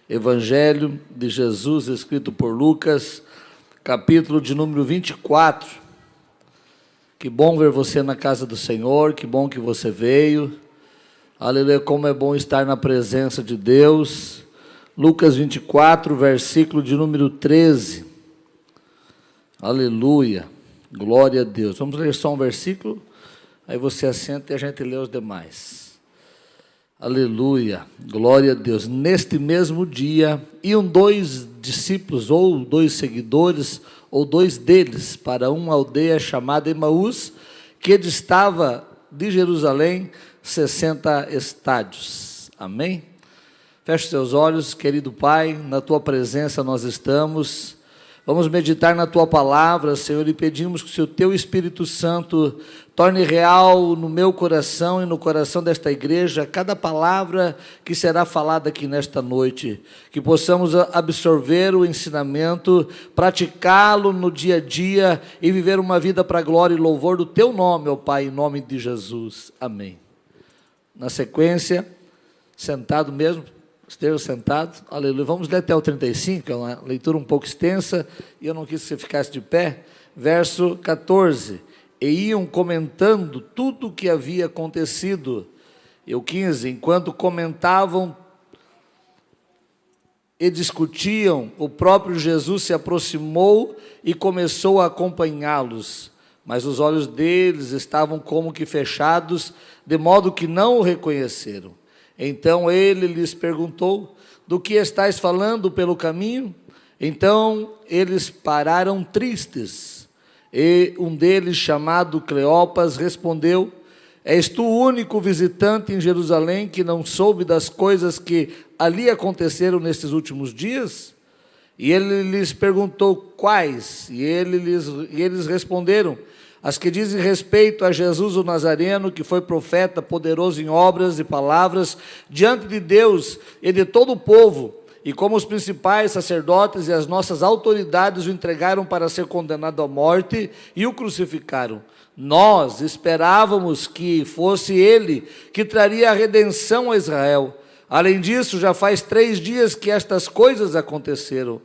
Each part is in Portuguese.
Evangelho de Jesus, escrito por Lucas, capítulo de número 24. Que bom ver você na casa do Senhor, que bom que você veio. Aleluia, como é bom estar na presença de Deus. Lucas 24, versículo de número 13. Aleluia, glória a Deus. Vamos ler só um versículo, aí você assenta e a gente lê os demais. Aleluia, glória a Deus. Neste mesmo dia, iam dois discípulos, ou dois seguidores, ou dois deles, para uma aldeia chamada Emaús, que distava de Jerusalém 60 estádios. Amém? Feche seus olhos, querido Pai, na Tua presença nós estamos. Vamos meditar na Tua palavra, Senhor, e pedimos que o Teu Espírito Santo torne real no meu coração e no coração desta igreja cada palavra que será falada aqui nesta noite, que possamos absorver o ensinamento, praticá-lo no dia a dia e viver uma vida para a glória e louvor do Teu nome, ó Pai, em nome de Jesus. Amém. Na sequência, sentado mesmo, esteja sentado, aleluia. Vamos ler até o 35, é uma leitura um pouco extensa, e eu não quis que você ficasse de pé. Verso 14, e iam comentando tudo o que havia acontecido. E o 15, enquanto comentavam e discutiam, o próprio Jesus se aproximou e começou a acompanhá-los, mas os olhos deles estavam como que fechados, de modo que não o reconheceram. Então ele lhes perguntou: do que estáis falando pelo caminho? Então eles pararam tristes, e um deles, chamado Cleopas, respondeu: és tu o único visitante em Jerusalém que não soube das coisas que ali aconteceram nestes últimos dias? E ele lhes perguntou: quais? E eles responderam: as que dizem respeito a Jesus o Nazareno, que foi profeta, poderoso em obras e palavras, diante de Deus e de todo o povo, e como os principais sacerdotes e as nossas autoridades o entregaram para ser condenado à morte e o crucificaram. Nós esperávamos que fosse ele que traria a redenção a Israel. Além disso, já faz 3 dias que estas coisas aconteceram.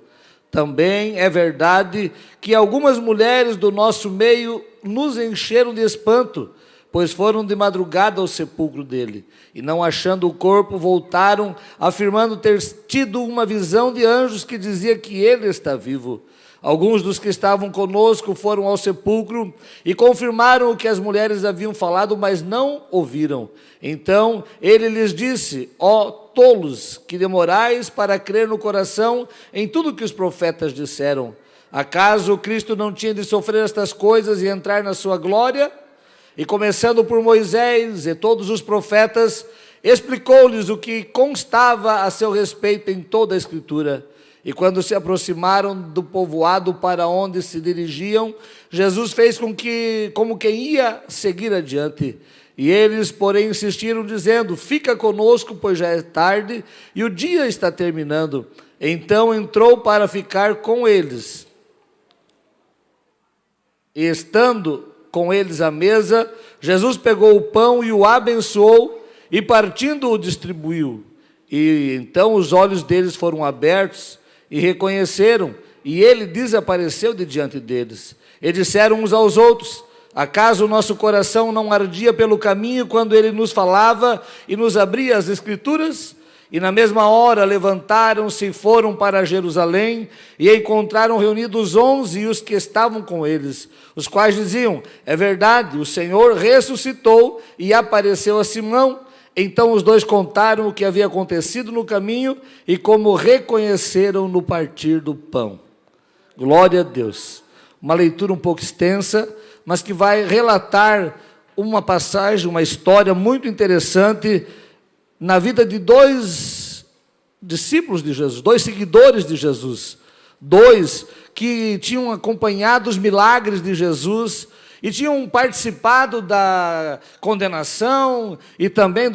Também é verdade que algumas mulheres do nosso meio nos encheram de espanto, pois foram de madrugada ao sepulcro dele, e não achando o corpo, voltaram, afirmando ter tido uma visão de anjos que dizia que ele está vivo. Alguns dos que estavam conosco foram ao sepulcro e confirmaram o que as mulheres haviam falado, mas não ouviram. Então ele lhes disse: ó tolos, que demorais para crer no coração em tudo que os profetas disseram. Acaso Cristo não tinha de sofrer estas coisas e entrar na sua glória? E começando por Moisés e todos os profetas, explicou-lhes o que constava a seu respeito em toda a Escritura. E quando se aproximaram do povoado para onde se dirigiam, Jesus fez como quem ia seguir adiante. E eles, porém, insistiram, dizendo: fica conosco, pois já é tarde e o dia está terminando. Então entrou para ficar com eles. E estando com eles à mesa, Jesus pegou o pão e o abençoou, e partindo o distribuiu. E então os olhos deles foram abertos, e reconheceram, e ele desapareceu de diante deles. E disseram uns aos outros: acaso o nosso coração não ardia pelo caminho quando ele nos falava e nos abria as Escrituras? E na mesma hora levantaram-se e foram para Jerusalém, e encontraram reunidos 11 e os que estavam com eles, os quais diziam: é verdade, o Senhor ressuscitou e apareceu a Simão. Então os dois contaram o que havia acontecido no caminho e como reconheceram no partir do pão. Glória a Deus. Uma leitura um pouco extensa, mas que vai relatar uma passagem, uma história muito interessante na vida de 2 discípulos de Jesus, 2 seguidores de Jesus, 2 que tinham acompanhado os milagres de Jesus e tinham participado da condenação e também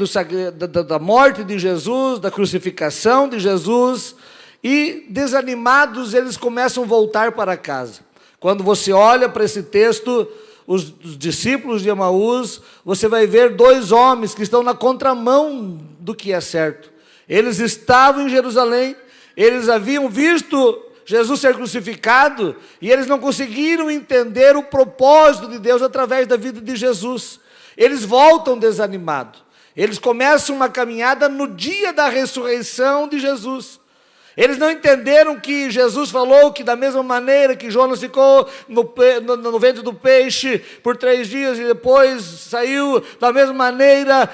da morte de Jesus, da crucificação de Jesus, e desanimados eles começam a voltar para casa. Quando você olha para esse texto, os discípulos de Emaús, você vai ver 2 homens que estão na contramão do que é certo. Eles estavam em Jerusalém, eles haviam visto Jesus ser crucificado e eles não conseguiram entender o propósito de Deus através da vida de Jesus. Eles voltam desanimados. Eles começam uma caminhada no dia da ressurreição de Jesus. Eles não entenderam que Jesus falou que da mesma maneira que Jonas ficou no ventre do peixe por 3 dias e depois saiu, da mesma maneira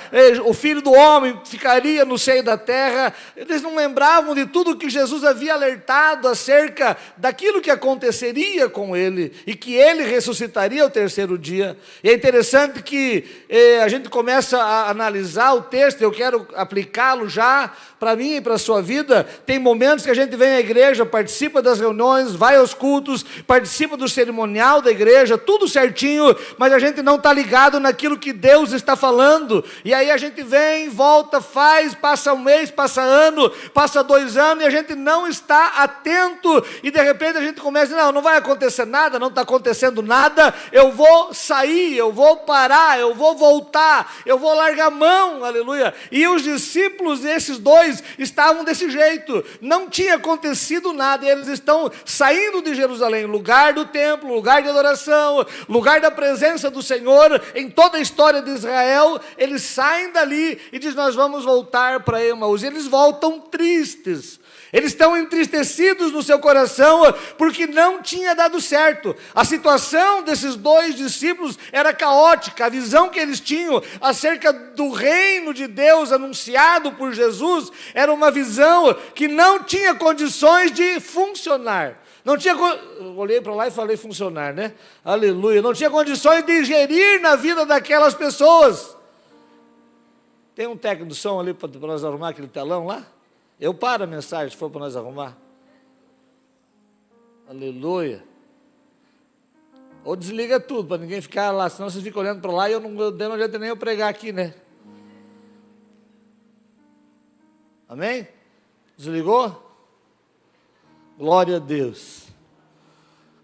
o Filho do Homem ficaria no seio da terra. Eles não lembravam de tudo que Jesus havia alertado acerca daquilo que aconteceria com ele e que ele ressuscitaria ao 3º dia. E é interessante que a gente começa a analisar o texto, eu quero aplicá-lo já para mim e para a sua vida. Tem momentos que a gente vem à igreja, participa das reuniões, vai aos cultos, participa do cerimonial da igreja, tudo certinho, mas a gente não está ligado naquilo que Deus está falando. E aí a gente vem, volta, faz, passa 1 mês, passa ano, passa 2 anos, e a gente não está atento, e de repente a gente começa, não vai acontecer nada, não está acontecendo nada, eu vou sair, eu vou parar, eu vou voltar, eu vou largar a mão, aleluia. E os discípulos, esses 2, estavam desse jeito, não tinha acontecido nada, e eles estão saindo de Jerusalém, lugar do templo, lugar de adoração, lugar da presença do Senhor, em toda a história de Israel. Eles saem dali e dizem, nós vamos voltar para Emaús, e eles voltam tristes. Eles estão entristecidos no seu coração, porque não tinha dado certo. A situação desses 2 discípulos era caótica. A visão que eles tinham acerca do reino de Deus anunciado por Jesus era uma visão que não tinha condições de funcionar. Não tinha, eu olhei para lá e falei funcionar, né? Aleluia. Não tinha condições de gerir na vida daquelas pessoas. Tem um técnico do som ali para nós arrumar aquele telão lá? Eu paro a mensagem, se for para nós arrumar. Aleluia. Ou desliga tudo, para ninguém ficar lá, senão vocês ficam olhando para lá e não adianta nem eu pregar aqui, né? Amém? Desligou? Glória a Deus.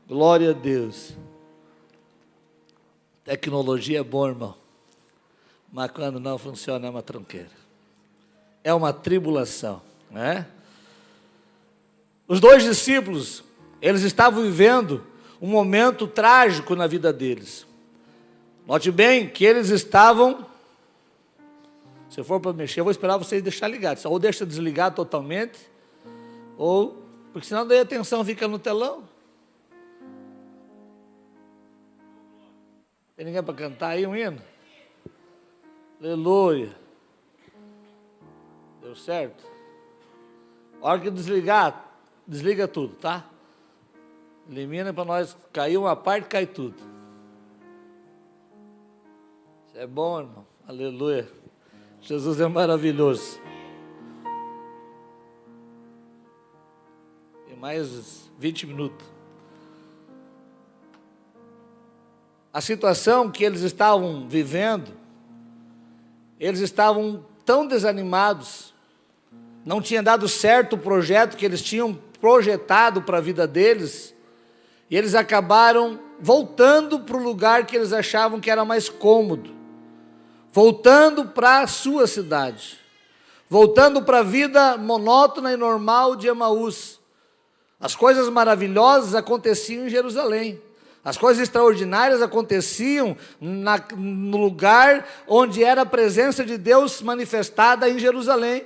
Glória a Deus. Tecnologia é bom, irmão. Mas quando não funciona é uma tranqueira. É uma tribulação. Né? Os 2 discípulos, eles estavam vivendo um momento trágico na vida deles. Note bem que eles estavam, se for para mexer, eu vou esperar vocês deixar ligado, ou deixa desligado totalmente, ou, porque senão daí a atenção fica no telão. Tem ninguém para cantar aí um hino? Aleluia. Deu certo? A hora que desligar, desliga tudo, tá? Elimina para nós, caiu uma parte, cai tudo. Isso é bom, irmão. Aleluia. Jesus é maravilhoso. Tem mais 20 minutos. A situação que eles estavam vivendo, eles estavam tão desanimados, não tinha dado certo o projeto que eles tinham projetado para a vida deles, e eles acabaram voltando para o lugar que eles achavam que era mais cômodo, voltando para a sua cidade, voltando para a vida monótona e normal de Emaús. As coisas maravilhosas aconteciam em Jerusalém, as coisas extraordinárias aconteciam no lugar onde era a presença de Deus manifestada em Jerusalém.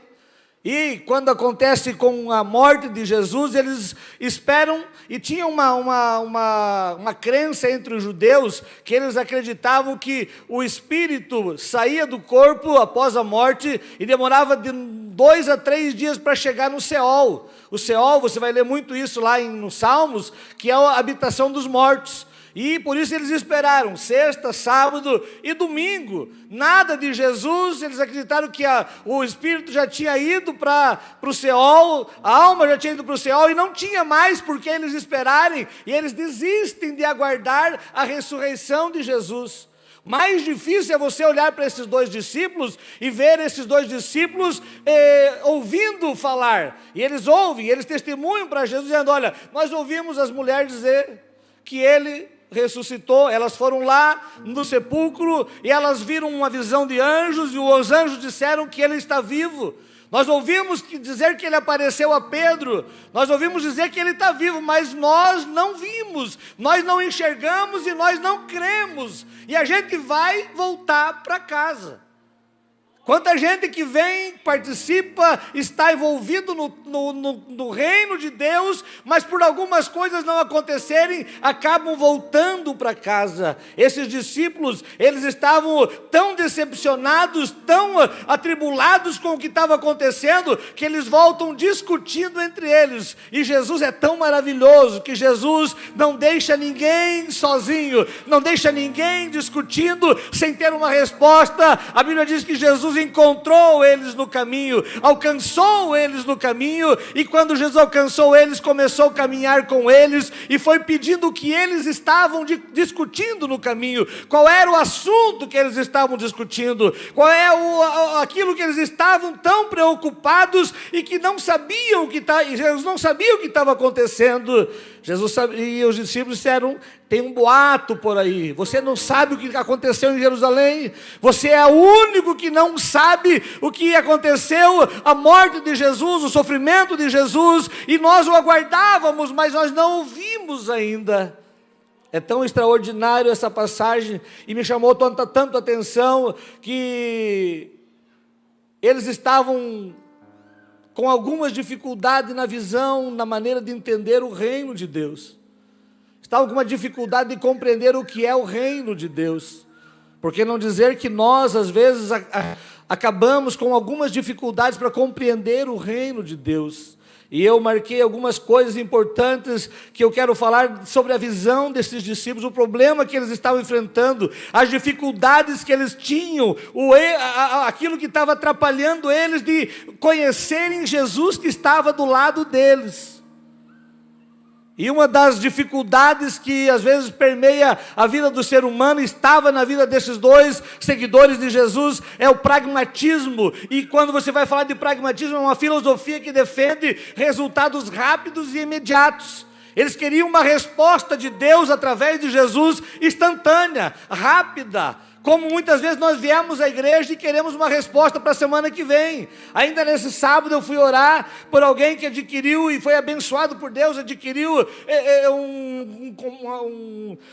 E quando acontece com a morte de Jesus, eles esperam, e tinha uma crença entre os judeus, que eles acreditavam que o espírito saía do corpo após a morte, e demorava de 2 a 3 dias para chegar no Seol. O Seol, você vai ler muito isso lá nos Salmos, que é a habitação dos mortos. E por isso eles esperaram sexta, sábado e domingo, nada de Jesus. Eles acreditaram que o Espírito já tinha ido para o Seol, a alma já tinha ido para o Seol, e não tinha mais por que eles esperarem, e eles desistem de aguardar a ressurreição de Jesus. Mais difícil é você olhar para esses 2 discípulos e ver esses 2 discípulos ouvindo falar, e eles ouvem, eles testemunham para Jesus, dizendo, olha, nós ouvimos as mulheres dizer que ele ressuscitou. Elas foram lá no sepulcro e elas viram uma visão de anjos, e os anjos disseram que ele está vivo. Nós ouvimos dizer que ele apareceu a Pedro, nós ouvimos dizer que ele está vivo, mas nós não vimos, nós não enxergamos e nós não cremos, e a gente vai voltar para casa. Quanta gente que vem, participa, está envolvido no reino de Deus, mas por algumas coisas não acontecerem, acabam voltando para casa. Esses discípulos, eles estavam tão decepcionados, tão atribulados com o que estava acontecendo, que eles voltam discutindo entre eles. E Jesus é tão maravilhoso, que Jesus não deixa ninguém sozinho, não deixa ninguém discutindo, sem ter uma resposta. A Bíblia diz que Jesus encontrou eles no caminho, alcançou eles no caminho, e quando Jesus alcançou eles, começou a caminhar com eles, e foi pedindo o que eles estavam discutindo no caminho, qual era o assunto que eles estavam discutindo, qual é aquilo que eles estavam tão preocupados, e que não sabiam Jesus não sabia o que estava acontecendo. Jesus sabia, e os discípulos disseram: tem um boato por aí, você não sabe o que aconteceu em Jerusalém, você é o único que não sabe o que aconteceu, a morte de Jesus, o sofrimento de Jesus, e nós o aguardávamos, mas nós não o vimos ainda. É tão extraordinário essa passagem, e me chamou tanto a atenção, que eles estavam com algumas dificuldades na visão, na maneira de entender o reino de Deus. Estavam com uma dificuldade de compreender o que é o reino de Deus. Por que não dizer que nós, às vezes, acabamos com algumas dificuldades para compreender o reino de Deus. E eu marquei algumas coisas importantes que eu quero falar sobre a visão desses discípulos, o problema que eles estavam enfrentando, as dificuldades que eles tinham, aquilo que estava atrapalhando eles de conhecerem Jesus que estava do lado deles. E uma das dificuldades que às vezes permeia a vida do ser humano, estava na vida desses dois seguidores de Jesus, é o pragmatismo. E quando você vai falar de pragmatismo, é uma filosofia que defende resultados rápidos e imediatos. Eles queriam uma resposta de Deus através de Jesus, instantânea, rápida. Como muitas vezes nós viemos à igreja e queremos uma resposta para a semana que vem. Ainda nesse sábado eu fui orar por alguém que adquiriu e foi abençoado por Deus, adquiriu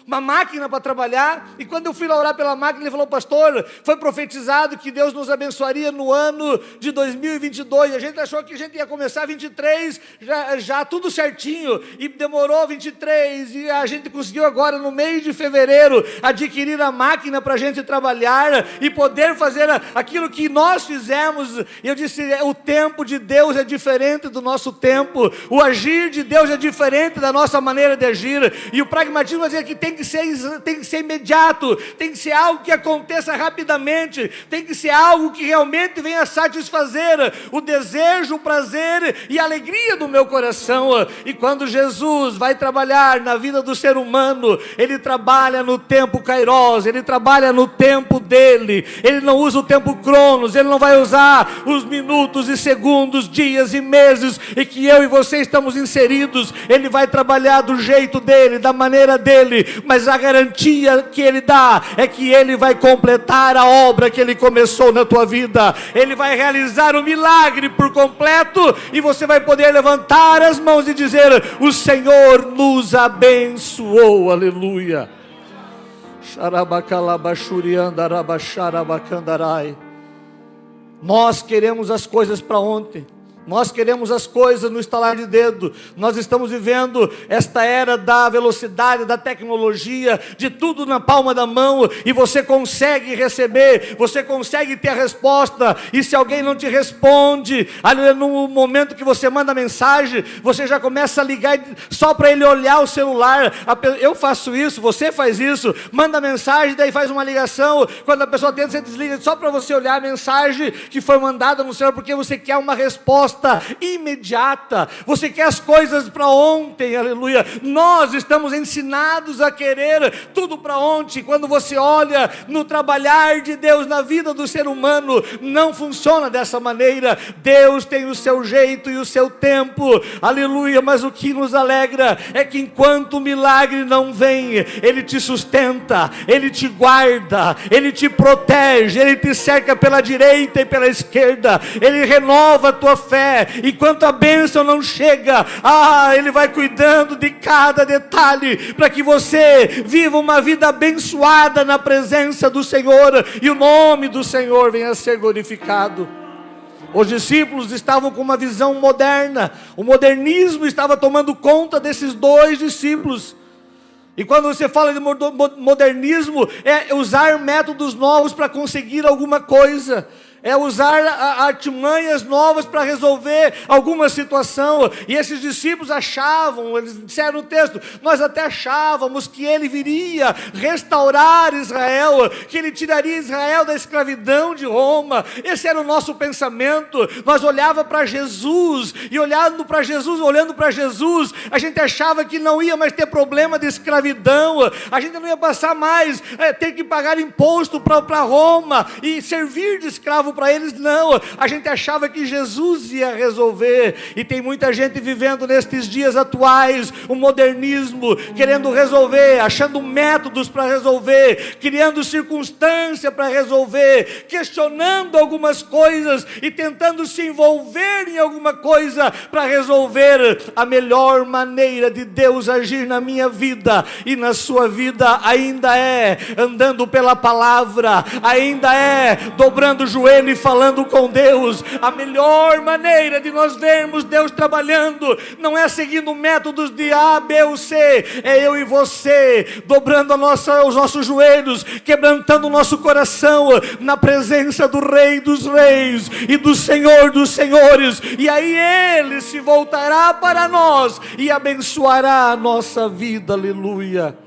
uma máquina para trabalhar, e quando eu fui lá orar pela máquina, ele falou: pastor, foi profetizado que Deus nos abençoaria no ano de 2022, a gente achou que a gente ia começar 23, já tudo certinho, e demorou 23, e a gente conseguiu agora no mês de fevereiro adquirir a máquina para a gente trabalhar e poder fazer aquilo que nós fizemos. E eu disse: o tempo de Deus é diferente do nosso tempo, o agir de Deus é diferente da nossa maneira de agir, e o pragmatismo é dizer que tem que ser imediato, tem que ser algo que aconteça rapidamente, tem que ser algo que realmente venha satisfazer o desejo, o prazer e a alegria do meu coração. E quando Jesus vai trabalhar na vida do ser humano, ele trabalha no tempo kairos, ele trabalha no tempo dele, ele não usa o tempo cronos, ele não vai usar os minutos e segundos, dias e meses em que eu e você estamos inseridos. Ele vai trabalhar do jeito dele, da maneira dele, mas a garantia que ele dá é que ele vai completar a obra que ele começou na tua vida. Ele vai realizar o milagre por completo, e você vai poder levantar as mãos e dizer: o Senhor nos abençoou, aleluia. Nós queremos as coisas para ontem. Nós queremos as coisas no estalar de dedo. Nós estamos vivendo esta era da velocidade, da tecnologia, de tudo na palma da mão, e você consegue receber, você consegue ter a resposta, e se alguém não te responde, no momento que você manda mensagem, você já começa a ligar só para ele olhar o celular. Eu faço isso, você faz isso, manda mensagem, daí faz uma ligação, quando a pessoa tenta, você desliga só para você olhar a mensagem que foi mandada no celular, porque você quer uma resposta. resposta imediata. Você quer as coisas para ontem, aleluia. Nós estamos ensinados a querer tudo para ontem. Quando você olha no trabalhar de Deus na vida do ser humano, não funciona dessa maneira. Deus tem o seu jeito e o seu tempo, aleluia. Mas o que nos alegra é que enquanto o milagre não vem, Ele te sustenta, Ele te guarda, Ele te protege, Ele te cerca pela direita e pela esquerda, Ele renova a tua fé. Enquanto a bênção não chega, Ele vai cuidando de cada detalhe, para que você viva uma vida abençoada na presença do Senhor, e o nome do Senhor venha a ser glorificado. Os discípulos estavam com uma visão moderna, o modernismo estava tomando conta desses dois discípulos. E quando você fala de modernismo, é usar métodos novos para conseguir alguma coisa, é usar artimanhas novas para resolver alguma situação. E esses discípulos achavam, eles disseram no texto, nós até achávamos que Ele viria restaurar Israel, que Ele tiraria Israel da escravidão de Roma. Esse era o nosso pensamento. Nós olhava para Jesus, e olhando para Jesus, a gente achava que não ia mais ter problema de escravidão, a gente não ia passar mais, ter que pagar imposto para Roma, e servir de escravo para eles. Não, a gente achava que Jesus ia resolver. E tem muita gente vivendo nestes dias atuais o modernismo, querendo resolver, achando métodos para resolver, criando circunstância para resolver, questionando algumas coisas e tentando se envolver em alguma coisa para resolver. A melhor maneira de Deus agir na minha vida e na sua vida ainda é andando pela palavra, ainda é dobrando o joelho e falando com Deus. A melhor maneira de nós vermos Deus trabalhando não é seguindo métodos de A, B ou C, é eu e você dobrando os nossos joelhos, quebrantando o nosso coração na presença do Rei dos Reis e do Senhor dos Senhores, e aí Ele se voltará para nós e abençoará a nossa vida, aleluia.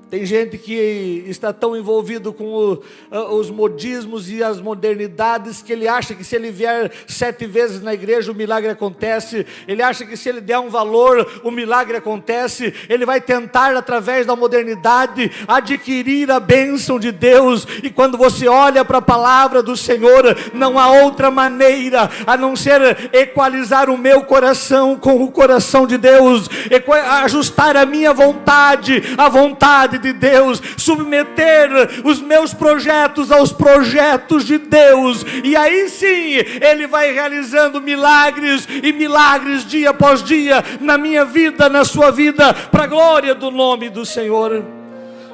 Tem gente que está tão envolvido com os modismos e as modernidades, que ele acha que se ele vier 7 vezes na igreja, o milagre acontece. Ele acha que se ele der um valor, o milagre acontece. Ele vai tentar, através da modernidade, adquirir a bênção de Deus. E quando você olha para a palavra do Senhor, não há outra maneira a não ser equalizar o meu coração com o coração de Deus, ajustar a minha vontade à vontade de Deus, submeter os meus projetos aos projetos de Deus, e aí sim Ele vai realizando milagres e milagres dia após dia na minha vida, na sua vida, para a glória do nome do Senhor.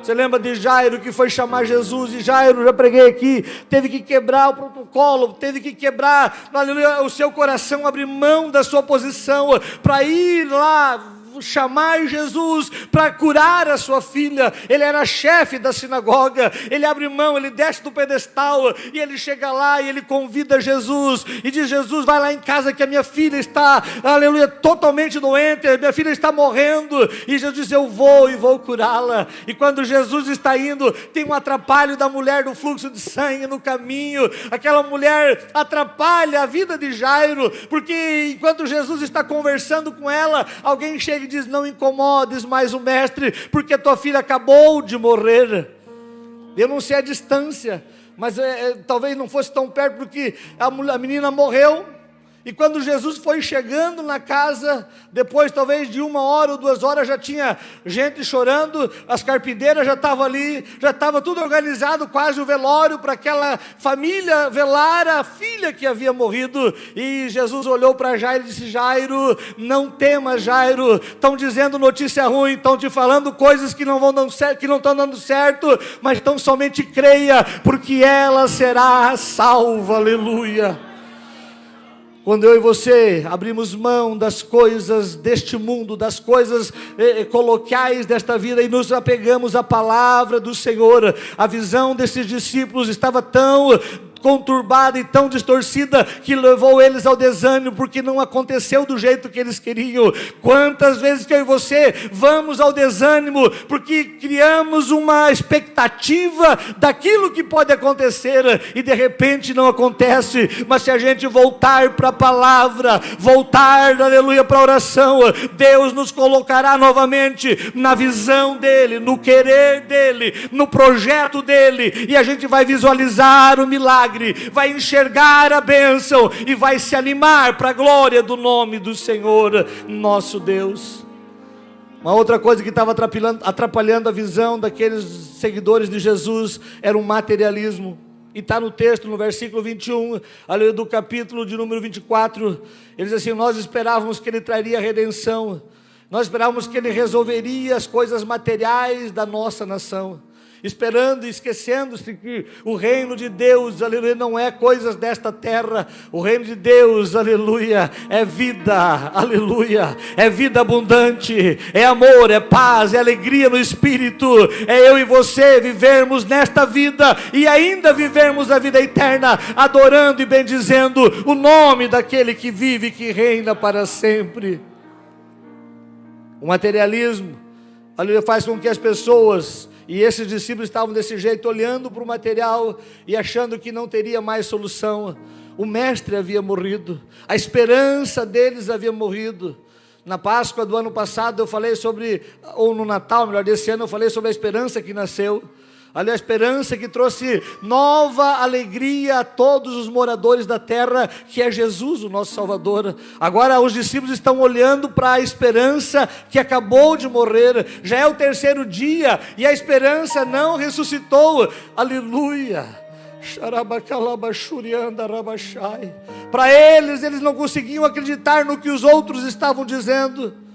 Você lembra de Jairo, que foi chamar Jesus, e Jairo, já preguei aqui, teve que quebrar o protocolo, teve que quebrar, aleluia, o seu coração, abrir mão da sua posição para ir lá chamar Jesus para curar a sua filha. Ele era chefe da sinagoga, ele abre mão, ele desce do pedestal, e ele chega lá e ele convida Jesus, e diz: Jesus, vai lá em casa que a minha filha está, aleluia, totalmente doente, a minha filha está morrendo. E Jesus diz: eu vou e vou curá-la. E quando Jesus está indo, tem um atrapalho da mulher do fluxo de sangue no caminho. Aquela mulher atrapalha a vida de Jairo, porque enquanto Jesus está conversando com ela, alguém chega e diz: não incomodes mais o mestre, porque tua filha acabou de morrer. Eu não sei a distância, mas talvez não fosse tão perto, porque a menina morreu. E quando Jesus foi chegando na casa, depois talvez de 1 hora ou 2 horas, já tinha gente chorando, as carpideiras já estavam ali, já estava tudo organizado, quase o velório, para aquela família velar a filha que havia morrido. E Jesus olhou para Jairo e disse: Jairo, não temas, Jairo, estão dizendo notícia ruim, estão te falando coisas que não estão dando certo, mas então somente creia, porque ela será salva, aleluia. Quando eu e você abrimos mão das coisas deste mundo, das coisas coloquiais desta vida, e nos apegamos à palavra do Senhor, a visão desses discípulos estava tão conturbada e tão distorcida que levou eles ao desânimo, porque não aconteceu do jeito que eles queriam. Quantas vezes que eu e você vamos ao desânimo, porque criamos uma expectativa daquilo que pode acontecer, e de repente não acontece. Mas se a gente voltar para a palavra, voltar, aleluia, para a oração, Deus nos colocará novamente na visão dEle, no querer dEle, no projeto dEle, e a gente vai visualizar o milagre, vai enxergar a bênção, e vai se animar para a glória do nome do Senhor, nosso Deus. Uma outra coisa que estava atrapalhando a visão daqueles seguidores de Jesus era o materialismo. E está no texto, no versículo 21, ali do capítulo de número 24, eles dizem assim: nós esperávamos que Ele traria redenção, nós esperávamos que Ele resolveria as coisas materiais da nossa nação, esperando e esquecendo-se que o reino de Deus, aleluia, não é coisas desta terra. O reino de Deus, aleluia, é vida, aleluia, é vida abundante, é amor, é paz, é alegria no Espírito. É eu e você vivermos nesta vida e ainda vivermos a vida eterna, adorando e bendizendo o nome daquele que vive e que reina para sempre. O materialismo, aleluia, faz com que as pessoas, e esses discípulos estavam desse jeito, olhando para o material e achando que não teria mais solução. O mestre havia morrido, a esperança deles havia morrido. Na Páscoa do ano passado eu falei sobre, ou no Natal, melhor, desse ano eu falei sobre a esperança que nasceu. Ali a esperança que trouxe nova alegria a todos os moradores da terra, que é Jesus, o nosso Salvador. Agora os discípulos estão olhando para a esperança que acabou de morrer. Já é o terceiro dia e a esperança não ressuscitou. Aleluia. Para eles não conseguiam acreditar no que os outros estavam dizendo.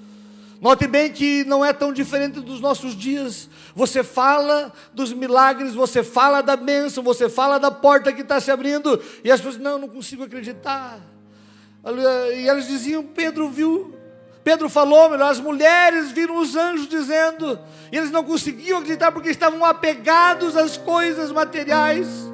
Note bem que não é tão diferente dos nossos dias. Você fala dos milagres, você fala da bênção, você fala da porta que está se abrindo, e as pessoas, não consigo acreditar. E eles diziam, Pedro falou, melhor, as mulheres viram os anjos dizendo, e eles não conseguiam acreditar porque estavam apegados às coisas materiais.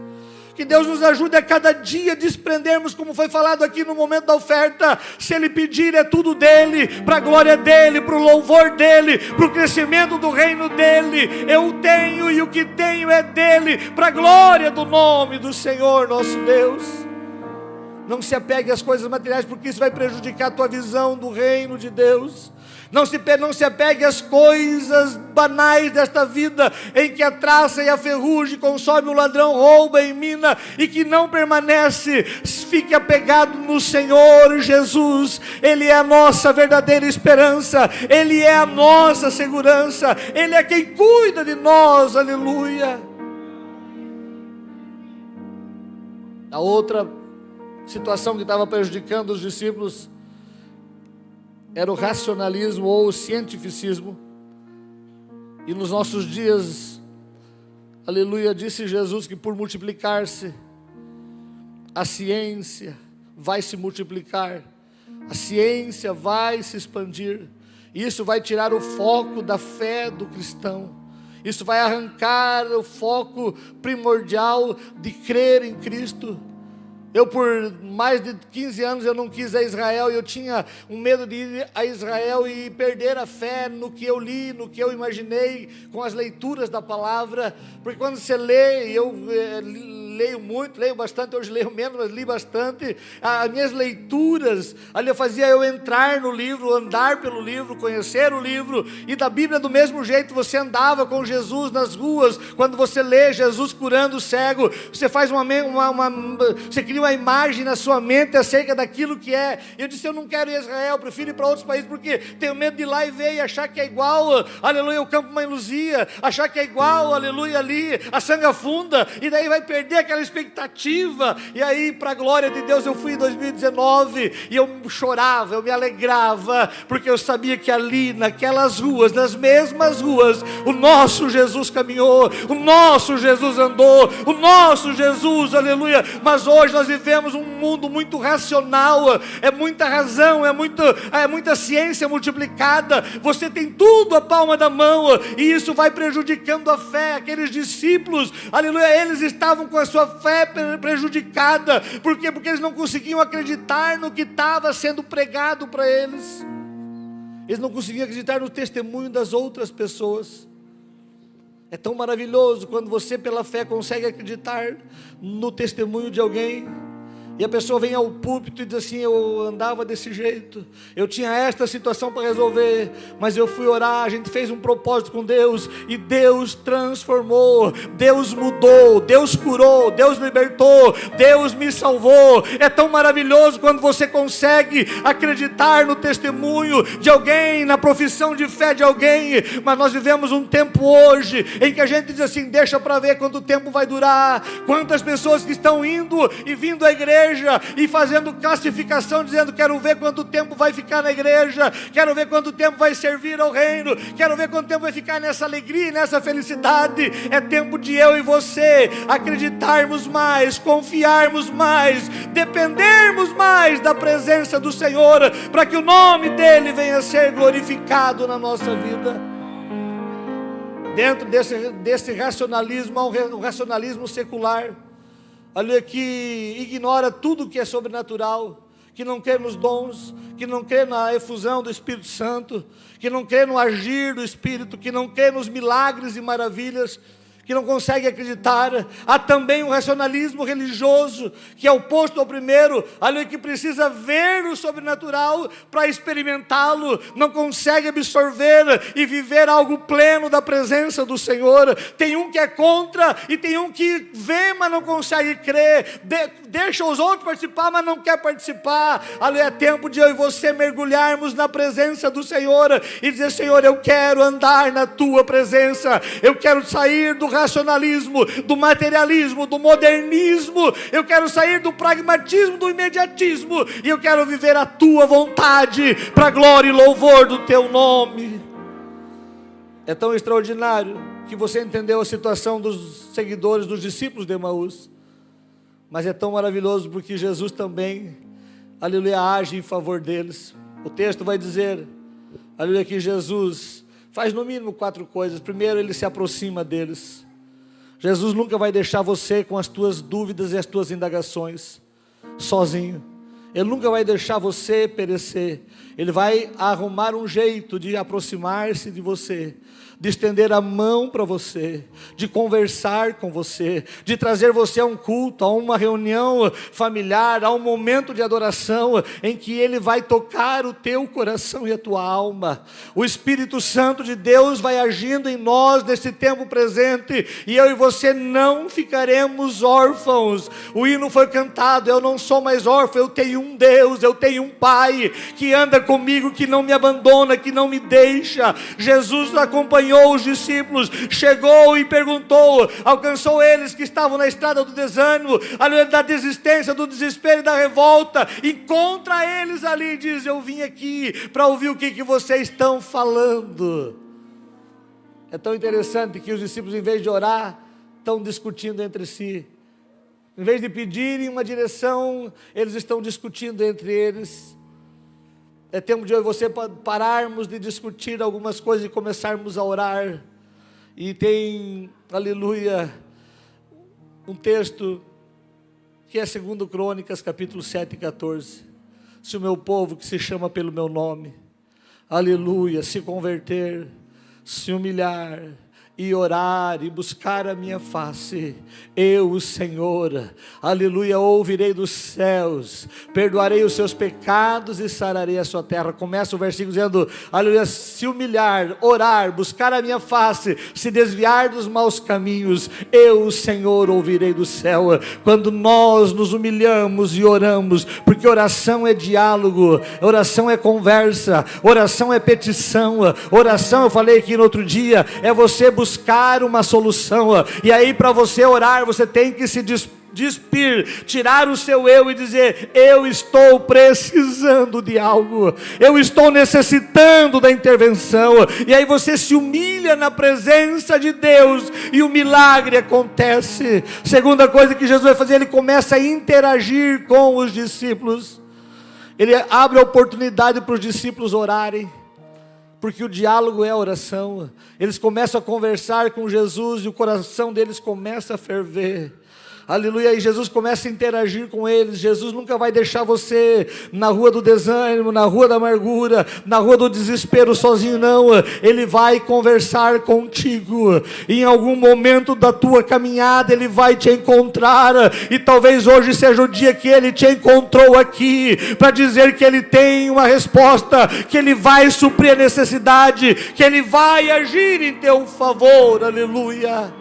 Que Deus nos ajude a cada dia desprendermos, como foi falado aqui no momento da oferta. Se Ele pedir, é tudo dEle, para a glória dEle, para o louvor dEle, para o crescimento do reino dEle. Eu tenho e o que tenho é dEle, para a glória do nome do Senhor nosso Deus. Não se apegue às coisas materiais, porque isso vai prejudicar a tua visão do reino de Deus. Não se apegue às coisas banais desta vida, em que a traça e a ferrugem consome, o ladrão rouba e mina, e que não permanece. Fique apegado no Senhor Jesus. Ele é a nossa verdadeira esperança, Ele é a nossa segurança, Ele é quem cuida de nós, aleluia. A outra situação que estava prejudicando os discípulos era o racionalismo ou o cientificismo. E nos nossos dias, aleluia, disse Jesus que por multiplicar-se, a ciência vai se multiplicar, a ciência vai se expandir, e isso vai tirar o foco da fé do cristão, isso vai arrancar o foco primordial de crer em Cristo. Eu por mais de 15 anos eu não quis ir a Israel, e eu tinha um medo de ir a Israel e perder a fé no que eu li, no que eu imaginei com as leituras da palavra, porque quando você lê, eu leio muito, leio bastante, hoje leio menos, mas li bastante, as minhas leituras, ali fazia eu entrar no livro, andar pelo livro, conhecer o livro, e da Bíblia do mesmo jeito, você andava com Jesus nas ruas, quando você lê Jesus curando o cego, você faz você cria uma imagem na sua mente acerca daquilo que é. Eu disse, eu não quero ir a Israel, eu prefiro ir para outros países, porque tenho medo de ir lá e ver e achar que é igual, aleluia, o Campo Mãe Luzia, achar que é igual, aleluia, ali, a Sanga Funda, e daí vai perder aquela expectativa. E aí, para a glória de Deus, eu fui em 2019, e eu chorava, eu me alegrava, porque eu sabia que ali, naquelas ruas, nas mesmas ruas, o nosso Jesus caminhou, o nosso Jesus andou, o nosso Jesus, aleluia. Mas hoje nós vivemos um mundo muito racional, é muita razão, é muita ciência multiplicada, você tem tudo à palma da mão, e isso vai prejudicando a fé. Aqueles discípulos, aleluia, eles estavam com a sua sua fé prejudicada. Por quê? Porque eles não conseguiam acreditar no que estava sendo pregado para eles. Eles não conseguiam acreditar no testemunho das outras pessoas. É tão maravilhoso quando você pela fé consegue acreditar no testemunho de alguém. E a pessoa vem ao púlpito e diz assim: eu andava desse jeito, eu tinha esta situação para resolver, mas eu fui orar, a gente fez um propósito com Deus, e Deus transformou, Deus mudou, Deus curou, Deus libertou, Deus me salvou. É tão maravilhoso quando você consegue acreditar no testemunho de alguém, na profissão de fé de alguém. Mas nós vivemos um tempo hoje, em que a gente diz assim: deixa para ver quanto tempo vai durar. Quantas pessoas que estão indo e vindo à igreja, e fazendo classificação, dizendo: quero ver quanto tempo vai ficar na igreja, quero ver quanto tempo vai servir ao reino, quero ver quanto tempo vai ficar nessa alegria e nessa felicidade. É tempo de eu e você acreditarmos mais, confiarmos mais, dependermos mais da presença do Senhor, para que o nome dele venha a ser glorificado na nossa vida. Dentro desse racionalismo, há um racionalismo secular, ali que ignora tudo que é sobrenatural, que não crê nos dons, que não crê na efusão do Espírito Santo, que não crê no agir do Espírito, que não crê nos milagres e maravilhas, que não consegue acreditar. Há também um racionalismo religioso, que é oposto ao primeiro, ali que precisa ver o sobrenatural para experimentá-lo, não consegue absorver e viver algo pleno da presença do Senhor. Tem um que é contra, e tem um que vê, mas não consegue crer, deixa os outros participar, mas não quer participar. Ali é tempo de eu e você mergulharmos na presença do Senhor, e dizer: Senhor, eu quero andar na tua presença, eu quero sair do racionalismo, do materialismo, do modernismo, eu quero sair do pragmatismo, do imediatismo, e eu quero viver a tua vontade, para a glória e louvor do teu nome. É tão extraordinário que você entendeu a situação dos seguidores, dos discípulos de Emaús, mas é tão maravilhoso porque Jesus também, aleluia, age em favor deles. O texto vai dizer, aleluia, que Jesus faz no mínimo 4 coisas. Primeiro, ele se aproxima deles. Jesus nunca vai deixar você com as tuas dúvidas e as tuas indagações sozinho. Ele nunca vai deixar você perecer. Ele vai arrumar um jeito de aproximar-se de você, de estender a mão para você, de conversar com você, de trazer você a um culto, a uma reunião familiar, a um momento de adoração, em que Ele vai tocar o teu coração e a tua alma. O Espírito Santo de Deus vai agindo em nós nesse tempo presente, e eu e você não ficaremos órfãos. O hino foi cantado: eu não sou mais órfão, eu tenho um Deus, eu tenho um Pai que anda comigo, que não me abandona, que não me deixa. Jesus acompanhou os discípulos, chegou e perguntou, alcançou eles que estavam na estrada do desânimo, da desistência, do desespero e da revolta, encontra eles ali e diz: eu vim aqui para ouvir o que vocês estão falando. É tão interessante que os discípulos, em vez de orar, estão discutindo entre si. Em vez de pedirem uma direção, eles estão discutindo entre eles. É tempo de eu e você pararmos de discutir algumas coisas e começarmos a orar. E tem, aleluia, um texto que é 2 Crônicas, capítulo 7 e 14. Se o meu povo, que se chama pelo meu nome, aleluia, se converter, se humilhar e orar e buscar a minha face, eu, o Senhor, aleluia, ouvirei dos céus, perdoarei os seus pecados e sararei a sua terra. Começa o versículo dizendo, aleluia, se humilhar, orar, buscar a minha face, se desviar dos maus caminhos, eu, o Senhor, ouvirei do céu. Quando nós nos humilhamos e oramos, porque oração é diálogo, oração é conversa, oração é petição, oração, eu falei aqui no outro dia, é você buscar uma solução. E aí, para você orar, você tem que se despir, tirar o seu eu e dizer, eu estou precisando de algo, eu estou necessitando da intervenção. E aí você se humilha na presença de Deus e o milagre acontece. Segunda coisa que Jesus vai fazer, ele começa a interagir com os discípulos. Ele abre a oportunidade para os discípulos orarem, porque o diálogo é a oração. Eles começam a conversar com Jesus e o coração deles começa a ferver. aleluia, e Jesus começa a interagir com eles. Jesus nunca vai deixar você na rua do desânimo, na rua da amargura, na rua do desespero sozinho, não. Ele vai conversar contigo, em algum momento da tua caminhada Ele vai te encontrar, e talvez hoje seja o dia que Ele te encontrou aqui, para dizer que Ele tem uma resposta, que Ele vai suprir a necessidade, que Ele vai agir em teu favor, aleluia.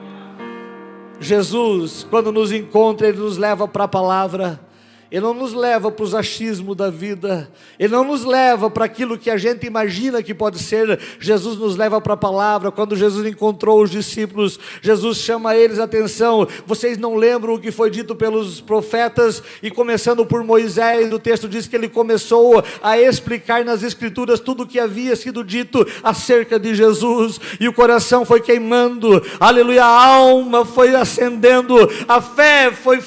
Jesus, quando nos encontra, Ele nos leva para a palavra. Ele não nos leva para os achismos da vida, Ele não nos leva para aquilo que a gente imagina que pode ser. Jesus nos leva para a palavra. Quando Jesus encontrou os discípulos, Jesus chama eles a atenção. Vocês não lembram o que foi dito pelos profetas? E começando por Moisés, o texto diz que ele começou a explicar nas escrituras tudo o que havia sido dito acerca de Jesus, e o coração foi queimando, aleluia, a alma foi acendendo, a fé foi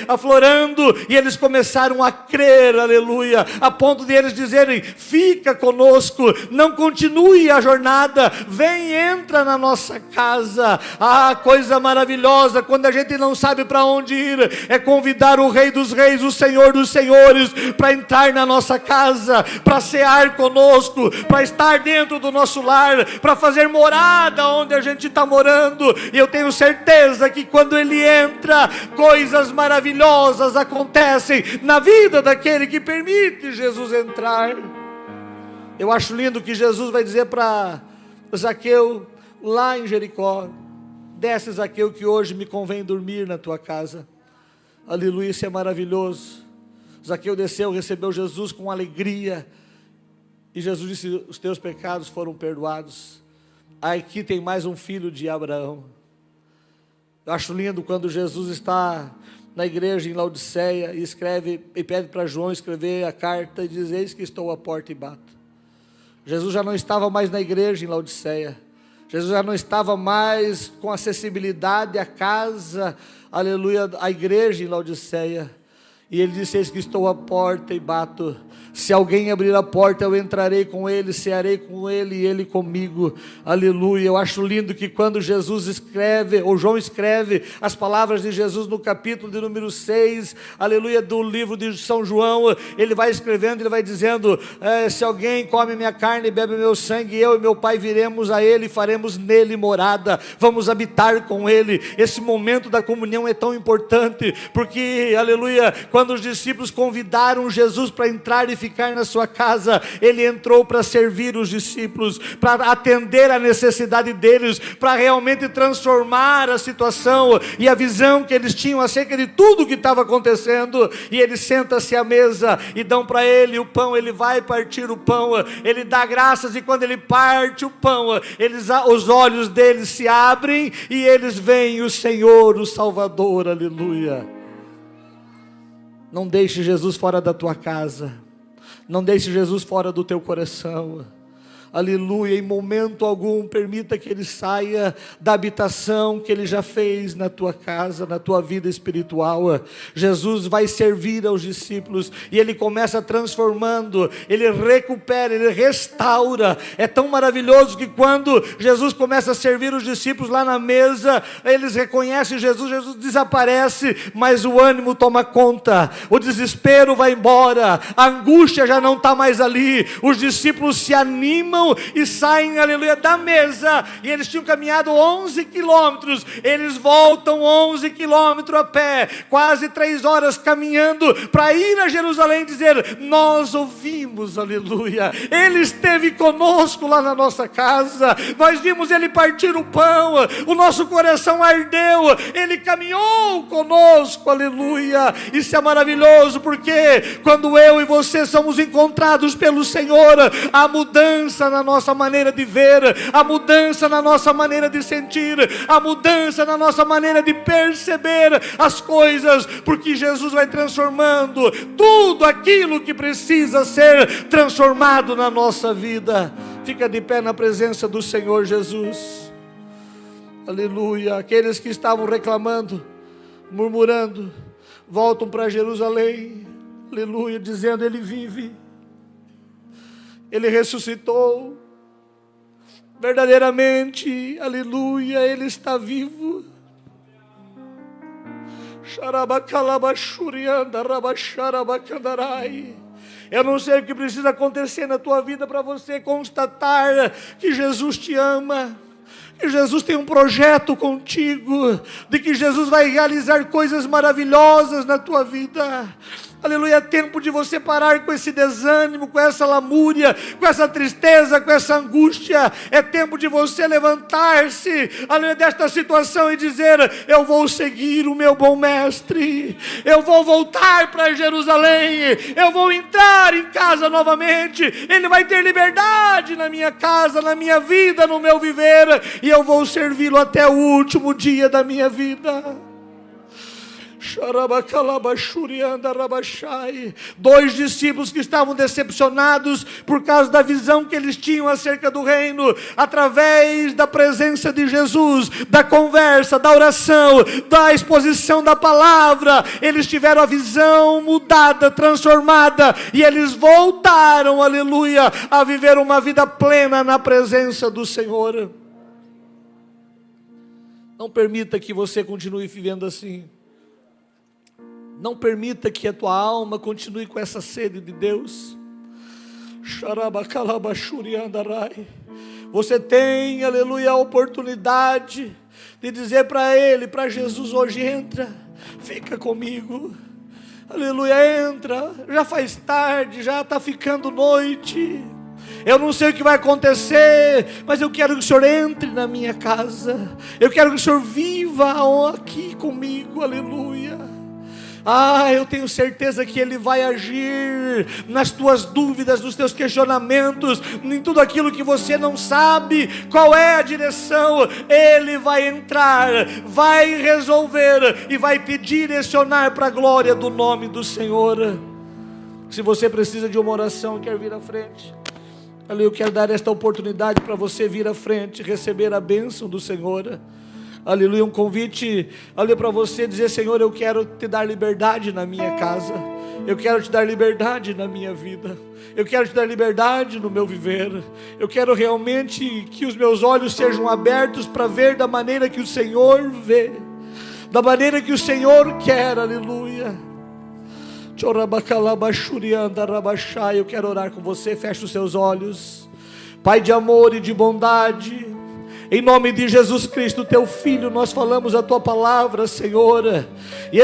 aflorando, e eles começaram a crer, aleluia, a ponto de eles dizerem: fica conosco, não continue a jornada, vem, entra na nossa casa. Ah, coisa maravilhosa, quando a gente não sabe para onde ir, é convidar o Rei dos Reis, o Senhor dos Senhores, para entrar na nossa casa, para cear conosco, para estar dentro do nosso lar, para fazer morada onde a gente está morando. E eu tenho certeza que quando Ele entra, coisas maravilhosas acontecem na vida daquele que permite Jesus entrar. Eu acho lindo que Jesus vai dizer para Zaqueu, lá em Jericó: desce, Zaqueu, que hoje me convém dormir na tua casa. Aleluia, isso é maravilhoso. Zaqueu desceu, recebeu Jesus com alegria, e Jesus disse: os teus pecados foram perdoados. Aqui tem mais um filho de Abraão. Eu acho lindo quando Jesus está na igreja em Laodiceia e escreve, e pede para João escrever a carta, e diz: eis que estou à porta e bato. Jesus já não estava mais na igreja em Laodiceia, Jesus já não estava mais com acessibilidade à casa, aleluia, à igreja em Laodiceia, e Ele disse: eis que estou à porta e bato. Se alguém abrir a porta, eu entrarei com ele, cearei com ele e ele comigo. Aleluia. Eu acho lindo que quando Jesus escreve, ou João escreve as palavras de Jesus no capítulo de número 6, aleluia, do livro de São João, ele vai escrevendo, ele vai dizendo: se alguém come minha carne e bebe meu sangue, eu e meu Pai viremos a ele e faremos nele morada, vamos habitar com ele. Esse momento da comunhão é tão importante, porque, aleluia, quando os discípulos convidaram Jesus para entrar e ficar na sua casa, Ele entrou para servir os discípulos, para atender a necessidade deles, para realmente transformar a situação e a visão que eles tinham acerca de tudo que estava acontecendo. E Ele senta-se à mesa e dão para Ele o pão. Ele vai partir o pão, Ele dá graças, e quando Ele parte o pão, os olhos deles se abrem e eles veem o Senhor, o Salvador, aleluia. Não deixe Jesus fora da tua casa, não deixe Jesus fora do teu coração, aleluia. Em momento algum permita que Ele saia da habitação que Ele já fez na tua casa, na tua vida espiritual. Jesus vai servir aos discípulos, e Ele começa transformando, Ele recupera, Ele restaura. É tão maravilhoso que quando Jesus começa a servir os discípulos lá na mesa, eles reconhecem Jesus, Jesus desaparece, mas o ânimo toma conta, o desespero vai embora, a angústia já não está mais ali, os discípulos se animam e saem, aleluia, da mesa. E eles tinham caminhado 11 quilômetros, eles voltam 11 quilômetros a pé, quase 3 horas caminhando, para ir a Jerusalém dizer: nós ouvimos, aleluia, Ele esteve conosco lá na nossa casa, nós vimos Ele partir o pão, o nosso coração ardeu, Ele caminhou conosco, aleluia. Isso é maravilhoso, porque quando eu e você somos encontrados pelo Senhor, a mudança na nossa maneira de ver, a mudança na nossa maneira de sentir, a mudança na nossa maneira de perceber as coisas, porque Jesus vai transformando tudo aquilo que precisa ser transformado na nossa vida. Fica de pé na presença do Senhor Jesus, aleluia. Aqueles que estavam reclamando, murmurando, voltam para Jerusalém, aleluia, dizendo: Ele vive, Ele ressuscitou, verdadeiramente, aleluia, Ele está vivo. Eu não sei o que precisa acontecer na tua vida para você constatar que Jesus te ama, que Jesus tem um projeto contigo, de que Jesus vai realizar coisas maravilhosas na tua vida. Aleluia, é tempo de você parar com esse desânimo, com essa lamúria, com essa tristeza, com essa angústia. É tempo de você levantar-se, aleluia, desta situação e dizer: eu vou seguir o meu bom mestre, eu vou voltar para Jerusalém, eu vou entrar em casa novamente, Ele vai ter liberdade na minha casa, na minha vida, no meu viver, e eu vou servi-lo até o último dia da minha vida. 2 discípulos que estavam decepcionados por causa da visão que eles tinham acerca do reino, através da presença de Jesus, da conversa, da oração, da exposição da palavra, eles tiveram a visão mudada, transformada, e eles voltaram, aleluia, a viver uma vida plena na presença do Senhor. Não permita que você continue vivendo assim. Não permita que a tua alma continue com essa sede de Deus. Você tem, aleluia, a oportunidade de dizer para Ele, para Jesus hoje: entra, fica comigo. Aleluia, entra. Já faz tarde, já está ficando noite. Eu não sei o que vai acontecer, mas eu quero que o Senhor entre na minha casa. Eu quero que o Senhor viva aqui comigo, aleluia. Eu tenho certeza que Ele vai agir nas tuas dúvidas, nos teus questionamentos, em tudo aquilo que você não sabe qual é a direção. Ele vai entrar, vai resolver e vai te direcionar para a glória do nome do Senhor. Se você precisa de uma oração, quer vir à frente, eu quero dar esta oportunidade para você vir à frente, receber a bênção do Senhor. Aleluia, um convite, aleluia, para você dizer: Senhor, eu quero te dar liberdade na minha casa, eu quero te dar liberdade na minha vida, eu quero te dar liberdade no meu viver, eu quero realmente que os meus olhos sejam abertos para ver da maneira que o Senhor vê, da maneira que o Senhor quer, aleluia. Eu quero orar com você, feche os seus olhos. Pai de amor e de bondade, em nome de Jesus Cristo, Teu Filho, nós falamos a Tua palavra, Senhor. E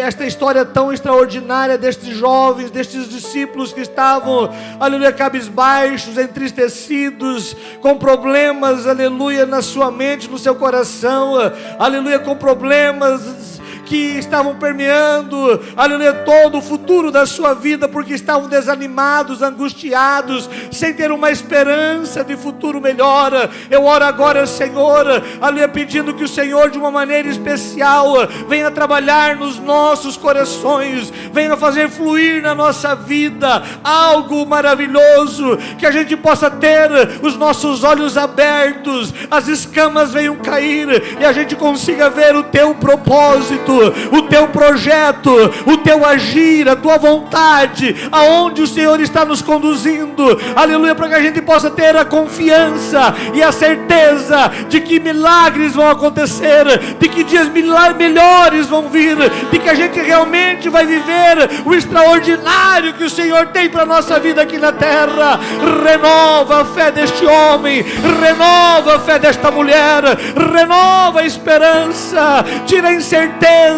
esta história tão extraordinária destes jovens, destes discípulos que estavam, aleluia, cabisbaixos, entristecidos, com problemas, aleluia, na sua mente, no seu coração, aleluia, com problemas que estavam permeando, aleluia, todo o futuro da sua vida, porque estavam desanimados, angustiados, sem ter uma esperança de futuro melhor. Eu oro agora, Senhor, aleluia, pedindo que o Senhor, de uma maneira especial, venha trabalhar nos nossos corações, venha fazer fluir na nossa vida algo maravilhoso, que a gente possa ter os nossos olhos abertos, as escamas venham cair e a gente consiga ver o Teu propósito, o Teu projeto, o Teu agir, a Tua vontade, aonde o Senhor está nos conduzindo, aleluia, para que a gente possa ter a confiança e a certeza de que milagres vão acontecer, de que dias melhores vão vir, de que a gente realmente vai viver o extraordinário que o Senhor tem para a nossa vida aqui na terra. Renova a fé deste homem, renova a fé desta mulher, renova a esperança, tira a incerteza,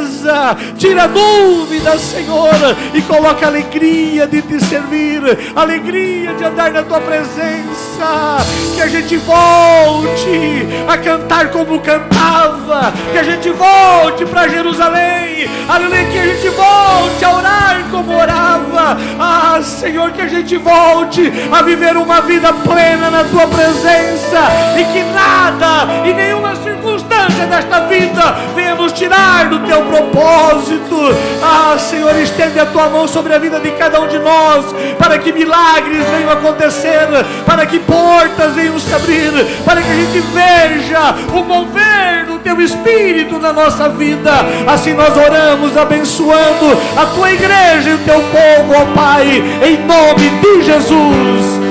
tira a dúvida, Senhor, e coloca a alegria de te servir, alegria de andar na Tua presença. Que a gente volte a cantar como cantava, que a gente volte para Jerusalém, aleluia, que a gente volte a orar como orava. Senhor, que a gente volte a viver uma vida plena na Tua presença, e que nada e nenhuma circunstância desta vida venha nos tirar do Teu propósito. Senhor, estende a Tua mão sobre a vida de cada um de nós, para que milagres venham acontecer, para que portas venham se abrir, para que a gente veja o mover do Teu Espírito na nossa vida. Assim nós oramos, abençoando a Tua igreja e o Teu povo, ó Pai, em nome de Jesus.